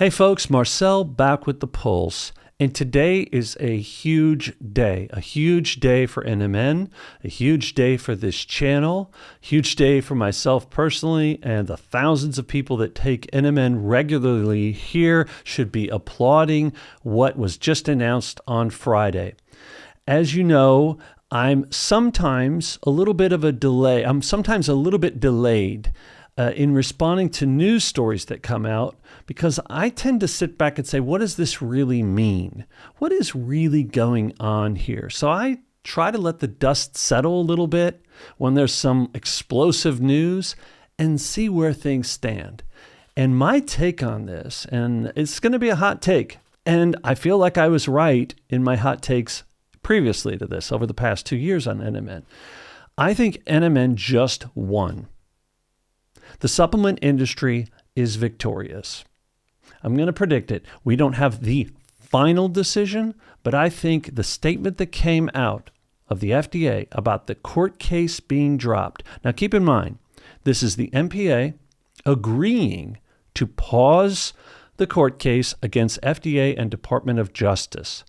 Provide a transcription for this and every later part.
Hey folks, Marcel back with the Pulse, and today is a huge day for NMN, a huge day for this channel, huge day for myself personally, and the thousands of people that take NMN regularly here should be applauding what was just announced on Friday. As you know, I'm sometimes a little bit delayed in responding to news stories that come out, because I tend to sit back and say, what does this really mean? What is really going on here? So I try to let the dust settle a little bit when there's some explosive news and see where things stand. And my take on this, and it's going to be a hot take, and I feel like I was right in my hot takes previously to this over the past 2 years on NMN. I think NMN just won. The supplement industry is victorious. I'm going to predict it. We don't have the final decision, but I think the statement that came out of the FDA about the court case being dropped. Now, keep in mind, this is the MPA agreeing to pause the court case against FDA and Department of Justice.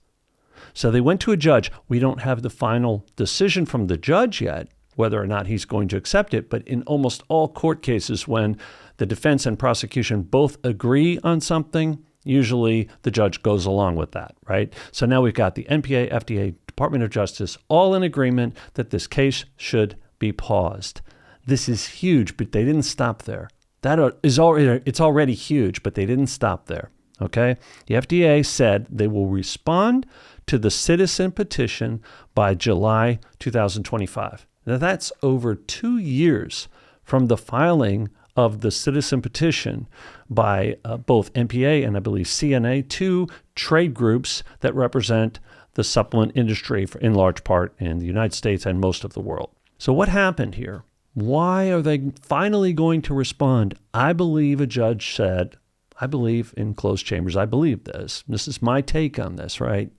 So they went to a judge. We don't have the final decision from the judge yet, whether or not he's going to accept it. But in almost all court cases, when the defense and prosecution both agree on something, usually the judge goes along with that, right? So now we've got the NPA, FDA, Department of Justice, all in agreement that this case should be paused. This is huge, but they didn't stop there. It's already huge, but they didn't stop there, okay? The FDA said they will respond to the citizen petition by July 2025. Now, that's over 2 years from the filing of the citizen petition by both MPA and I believe CNA, two trade groups that represent the supplement industry in large part in the United States and most of the world. So what happened here? Why are they finally going to respond? I believe a judge said, I believe in closed chambers, I believe this. This is my take on this, right?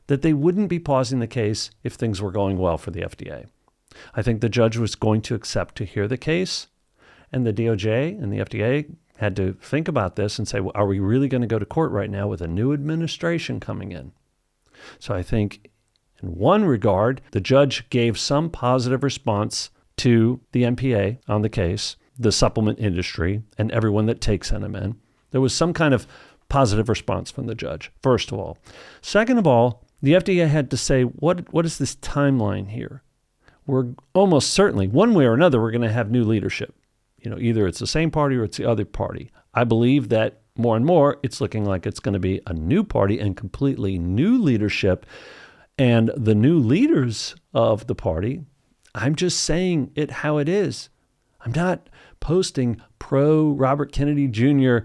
That they wouldn't be pausing the case if things were going well for the FDA. I think the judge was going to accept to hear the case, and the DOJ and the FDA had to think about this and say, well, are we really going to go to court right now with a new administration coming in? So I think in one regard, the judge gave some positive response to the MPA on the case, the supplement industry, and everyone that takes NMN. There was some kind of positive response from the judge, first of all. Second of all, the FDA had to say, what is this timeline here? We're almost certainly, one way or another, we're going to have new leadership. Either it's the same party or it's the other party. I believe that more and more, it's looking like it's going to be a new party and completely new leadership. And the new leaders of the party, I'm just saying it how it is. I'm not posting pro Robert Kennedy Jr.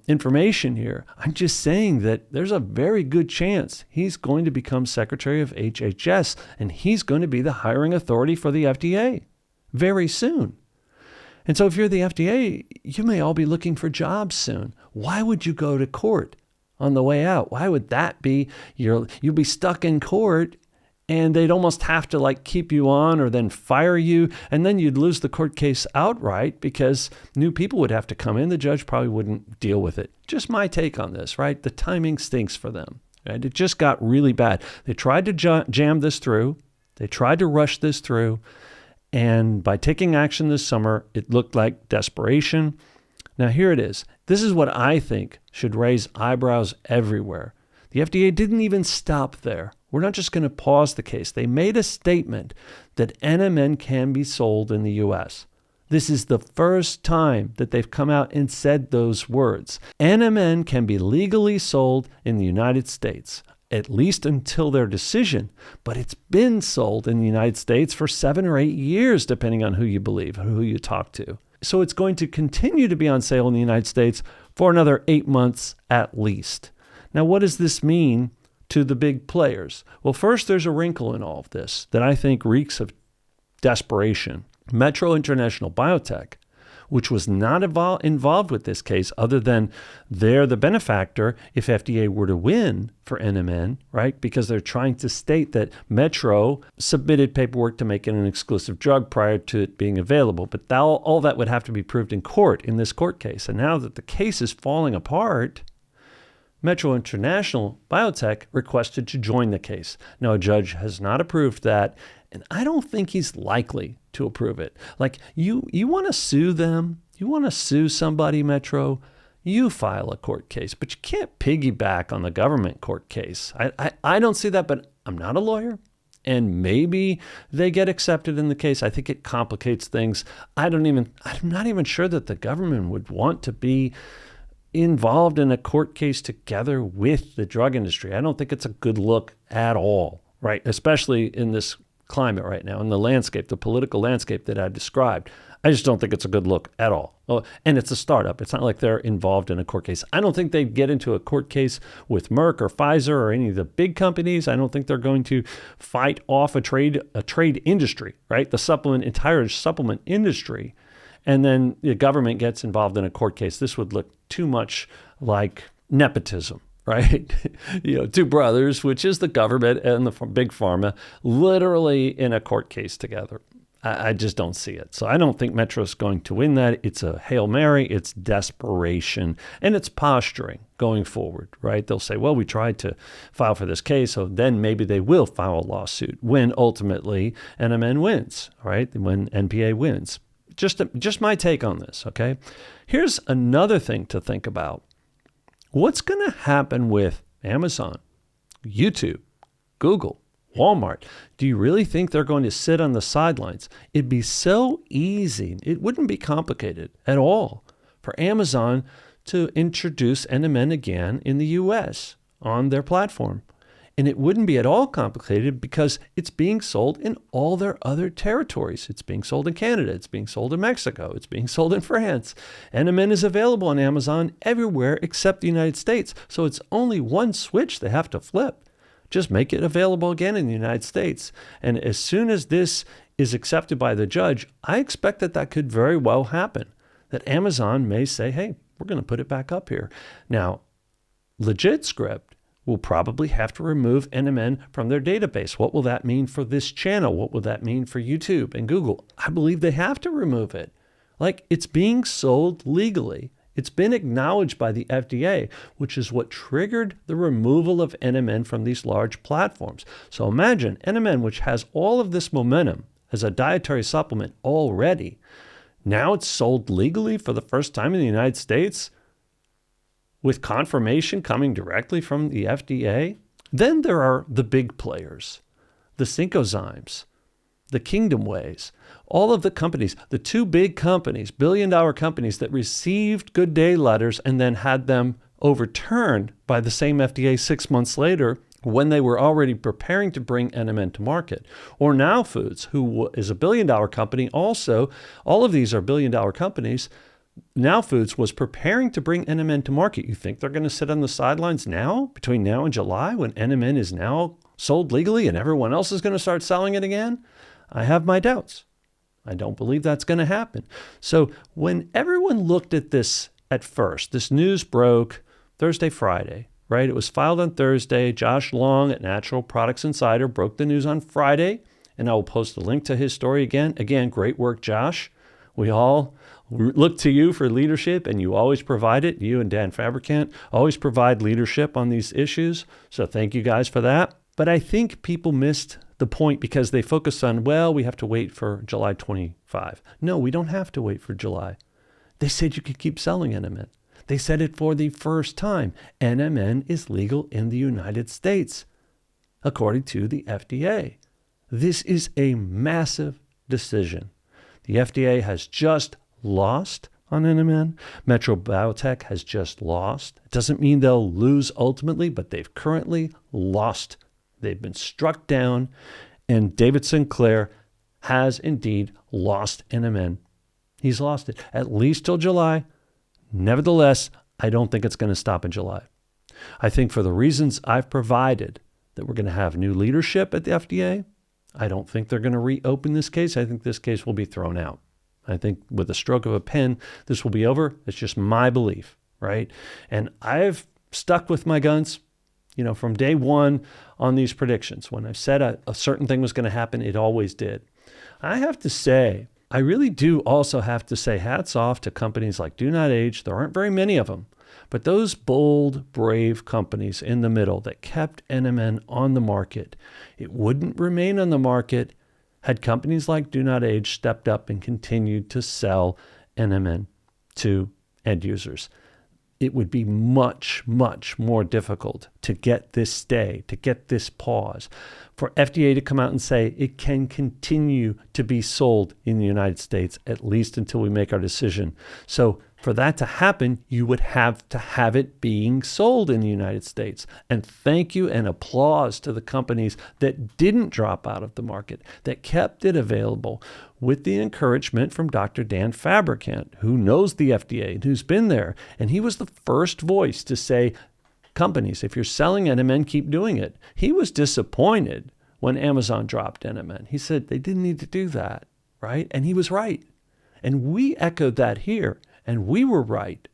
Information here. I'm just saying that there's a very good chance he's going to become Secretary of HHS, and he's going to be the hiring authority for the FDA very soon. And so if you're the FDA, you may all be looking for jobs soon. Why would you go to court on the way out? Why would that be? You'll be stuck in court, and they'd almost have to keep you on or then fire you. And then you'd lose the court case outright because new people would have to come in. The judge probably wouldn't deal with it. Just my take on this, right? The timing stinks for them. Right? It just got really bad. They tried to jam this through. They tried to rush this through. And by taking action this summer, it looked like desperation. Now here it is. This is what I think should raise eyebrows everywhere. The FDA didn't even stop there. We're not just going to pause the case. They made a statement that NMN can be sold in the U.S. This is the first time that they've come out and said those words. NMN can be legally sold in the United States, at least until their decision. But it's been sold in the United States for 7 or 8 years, depending on who you believe, who you talk to. So it's going to continue to be on sale in the United States for another 8 months at least. Now, what does this mean to the big players? Well, first, there's a wrinkle in all of this that I think reeks of desperation. Metro International Biotech, which was not involved with this case other than they're the benefactor if FDA were to win for NMN, right? Because they're trying to state that Metro submitted paperwork to make it an exclusive drug prior to it being available. But all that would have to be proved in court in this court case. And now that the case is falling apart, Metro International Biotech requested to join the case. Now, a judge has not approved that, and I don't think he's likely to approve it. Like, you want to sue them? You want to sue somebody, Metro? You file a court case, but you can't piggyback on the government court case. I don't see that, but I'm not a lawyer, and maybe they get accepted in the case. I think it complicates things. I'm not even sure that the government would want to be involved in a court case together with the drug industry. I don't think it's a good look at all, right? Especially in this climate right now, in the landscape, the political landscape that I described. I just don't think it's a good look at all. Oh, and it's a startup. It's not like they're involved in a court case. I don't think they'd get into a court case with Merck or Pfizer or any of the big companies. I don't think they're going to fight off a trade industry, right? The entire supplement industry. And then the government gets involved in a court case. This would look too much like nepotism, right? Two brothers, which is the government and the big pharma, literally in a court case together. I just don't see it. So I don't think Metro's going to win that. It's a Hail Mary. It's desperation. And it's posturing going forward, right? They'll say, well, we tried to file for this case, so then maybe they will file a lawsuit when ultimately NMN wins, right? When NPA wins. Just my take on this, okay? Here's another thing to think about. What's going to happen with Amazon, YouTube, Google, Walmart? Do you really think they're going to sit on the sidelines? It'd be so easy. It wouldn't be complicated at all for Amazon to introduce NMN again in the U.S. on their platform. And it wouldn't be at all complicated because it's being sold in all their other territories. It's being sold in Canada. It's being sold in Mexico. It's being sold in France. NMN is available on Amazon everywhere except the United States. So it's only one switch they have to flip. Just make it available again in the United States. And as soon as this is accepted by the judge, I expect that could very well happen. That Amazon may say, hey, we're going to put it back up here. Now, LegitScript will probably have to remove NMN from their database. What will that mean for this channel? What will that mean for YouTube and Google? I believe they have to remove it. Like, it's being sold legally. It's been acknowledged by the FDA, which is what triggered the removal of NMN from these large platforms. So imagine NMN, which has all of this momentum as a dietary supplement already. Now it's sold legally for the first time in the United States, with confirmation coming directly from the FDA. Then there are the big players, the Syncozymes, the Kingdom Ways, all of the companies, the two big companies, billion-dollar companies that received good day letters and then had them overturned by the same FDA 6 months later when they were already preparing to bring NMN to market. Or Now Foods, who is a billion-dollar company also. All of these are billion-dollar companies. Now Foods was preparing to bring NMN to market. You think they're going to sit on the sidelines now, between now and July, when NMN is now sold legally and everyone else is going to start selling it again? I have my doubts. I don't believe that's going to happen. So when everyone looked at this at first, this news broke Thursday, Friday, right? It was filed on Thursday. Josh Long at Natural Products Insider broke the news on Friday, and I will post a link to his story again. Again, great work, Josh. We all look to you for leadership, and you always provide it. You and Dan Fabricant always provide leadership on these issues. So thank you guys for that. But I think people missed the point because they focused on, well, we have to wait for July 25. No, we don't have to wait for July. They said you could keep selling NMN. They said it for the first time. NMN is legal in the United States, according to the FDA. This is a massive decision. The FDA has just lost on NMN. Metro Biotech has just lost. It doesn't mean they'll lose ultimately, but they've currently lost. They've been struck down, and David Sinclair has indeed lost NMN. He's lost it, at least till July. Nevertheless, I don't think it's going to stop in July. I think for the reasons I've provided, that we're going to have new leadership at the FDA, I don't think they're going to reopen this case. I think this case will be thrown out. I think with a stroke of a pen, this will be over. It's just my belief, right? And I've stuck with my guns, from day one on these predictions. When I said a certain thing was going to happen, it always did. I have to say, I really do also have to say hats off to companies like DoNotAge. There aren't very many of them, but those bold, brave companies in the middle that kept NMN on the market. It wouldn't remain on the market had companies like DoNotAge stepped up and continued to sell NMN to end users. It would be much, much more difficult to get this stay, to get this pause, for FDA to come out and say it can continue to be sold in the United States, at least until we make our decision. So for that to happen, you would have to have it being sold in the United States. And thank you and applause to the companies that didn't drop out of the market, that kept it available, with the encouragement from Dr. Dan Fabricant, who knows the FDA and who's been there. And he was the first voice to say, companies, if you're selling NMN, keep doing it. He was disappointed when Amazon dropped NMN. He said they didn't need to do that, right? And he was right. And we echoed that here. And we were right?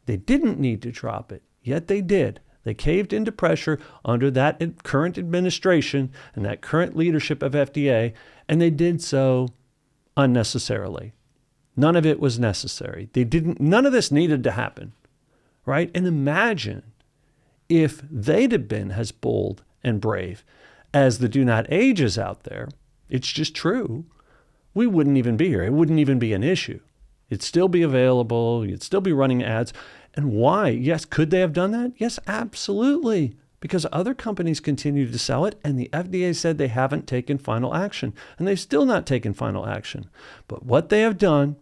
They didn't need to drop it, yet they did. They caved into pressure under that current administration and that current leadership of FDA, and they did so unnecessarily. None of it was necessary. None of this needed to happen, right? And imagine if they'd have been as bold and brave as the DoNotAges out there. It's just true. We wouldn't even be here. It wouldn't even be an issue. It'd still be available. You'd still be running ads. And why? Yes, could they have done that? Yes, absolutely. Because other companies continue to sell it, and the FDA said they haven't taken final action. And they've still not taken final action. But what they have done,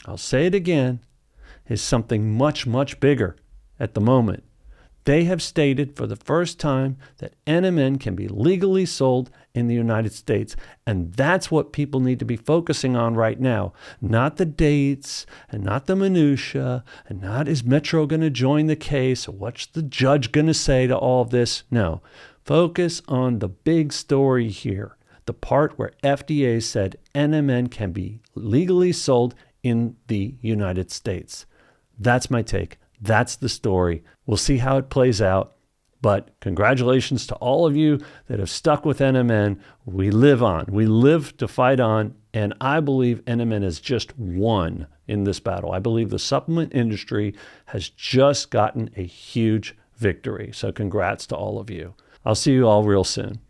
I'll say it again, is something much, much bigger at the moment. They have stated for the first time that NMN can be legally sold in the United States. And that's what people need to be focusing on right now. Not the dates and not the minutia and not is Metro going to join the case or what's the judge going to say to all of this. No, focus on the big story here. The part where FDA said NMN can be legally sold in the United States. That's my take. That's the story. We'll see how it plays out. But congratulations to all of you that have stuck with NMN. We live on. We live to fight on. And I believe NMN has just won in this battle. I believe the supplement industry has just gotten a huge victory. So congrats to all of you. I'll see you all real soon.